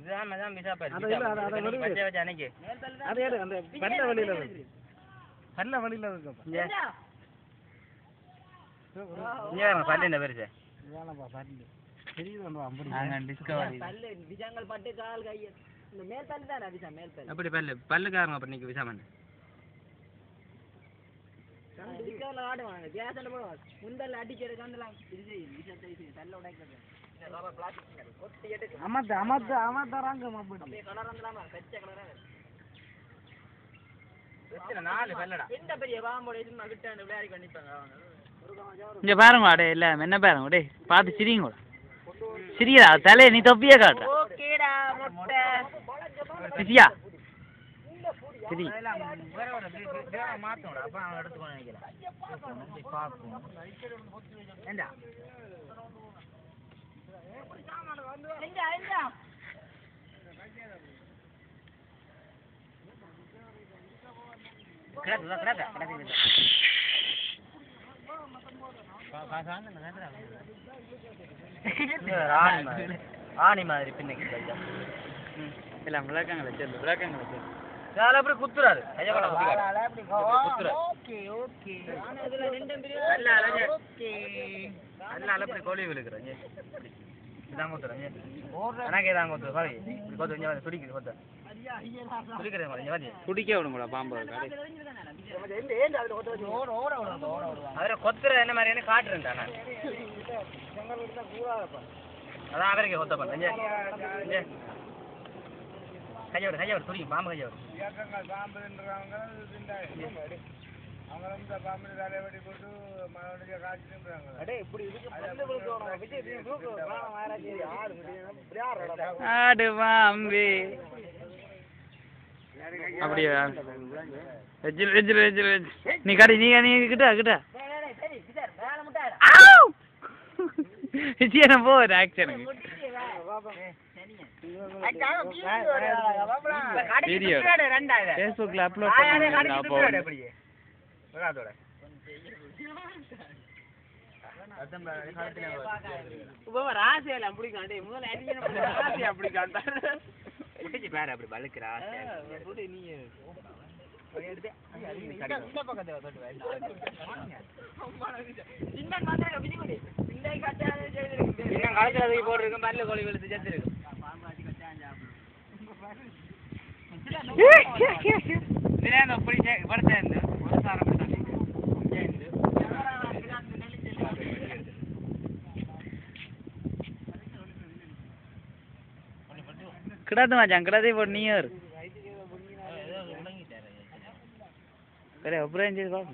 இதுதான் மச்சான் விசா பாரு. அது இல்ல அது நீ பச்சை வச்ச அன்னைக்கு. அது ஏடு அந்த பல்ல வழியில இருக்கு. பல்ல வழியில இருக்கு. ஏன் பல்ல என்ன பெருசு? வேணாப்பா பல்ல. தெரியுதுடா அப்படி. நாங்க டிஸ்கவரி. பல்ல விஜாங்கள் பட்டு கால் கை இந்த மேல் பல்லு தான விஜா மேல் பல்லு. அப்படி பல்லுக்காரங்க அப்ப நீங்க விசா பண்ணு. டிஸ்கவர்ல ஆடுவாங்க. கேஸ்ல போடுவாங்க. முந்தல்ல அடிச்சு எடுக்கறதெல்லாம் இது செய்யும். விஜா செய்யும். தல்ல உடைக்கிறது. அமர்தராங்க மாப்படி. அப்படியே கலர் வந்தலாமா? பச்சை கலரா. எத்தனை நாலு பல்லடா. இந்த பெரிய பாம்போட சும்மா கிட்டாண்டு விளையாடி கண்டிப்பாங்க அவங்க. இங்க பாருங்க அடே இல்ல என்ன பாருங்க டேய் பாத்து சிரிங்க சிரியா தலை நீ தொப்பியே காட்டு ஓகேடா முட்டை சிரியா சரி வேற ஒரு மாத்தோட அப்ப அவன் எடுத்துக்கோ நினைக்கிறேன் பாப்போம் ஏண்டா எங்க கிடக்கு ஆணி மாதிரி பின்னைக்கு இல்ல விளக்கங்களை சொல்லு விளக்கங்களை சொல்லு யாரும் அப்படி குத்துறாரு ஓகே ஓகே அதுல ரெண்டு அதனால அப்படி கோழி விழுக்குறேன் இதான் குத்துறேன் எனக்கு இதான் குத்துரு பாரு இப்படி கொத்து இங்கே வந்து துடிக்குது கொத்த துடிக்கிறேன் இங்கே வந்து குடிக்க விடுங்களா பாம்பு அதில் கொத்துற என்ன மாதிரி என்ன காட்டுறேன்டா நான் அதான் அவருக்கு கொத்த பண்ணேன் கையோடு துடிக்கும் பாம்பு கையோடு ஆடு பாம்பு அப்படியா நீ கடை நீ கிட்ட போ ஆக்சனுக்கு வீடியோ ஃபேஸ்புக்ல அப்லோட் பண்ணுங்க அப்போ ராசியெல்லாம் பிடிக்காண்டே முதல்ல ராசி அப்படி காட்டாரு பேர் அப்படி வழுக்கிறா நீ போட்டிருக்கு பல்லு கோழி வெளுத்து செத்துருக்கு படுத்த ஒரு சாரம் கிடாது மச்சான் கிடாதே போடு நீ யார் அरे ऑपरेशन जी कौन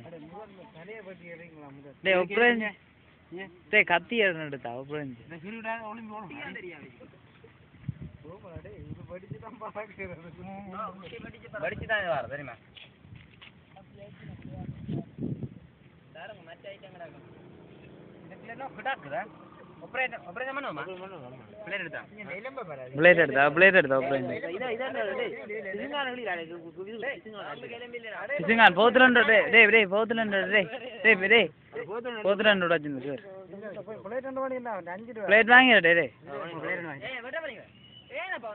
डे ऑपरेशन ते कत्ती எடுத்தா ऑपरेशन இந்த சிறுடா ஒளிம்பி ஓடும் ஓமாடே இது படிச்சு தான் பாக்குறது படிச்சு தான் வர தெரியுமா தாரங்க மச்ச ஐட்டங்கடா இதுல கிடாக்குதா ऑपरेशन பண்ணுமா பிளேட் எடுத்தா எலும்ப பாரு பிளேட் எடுத்தா ऑपरेशन இசிங்கான் போத்துலண்ட டேய் போத்துலண்ட டேய் போத்துலண்ட வச்சிருந்து சார் பிளேட் வாங்கி டேய் ஏய் வெட்ட வரீங்க ஏனப்பா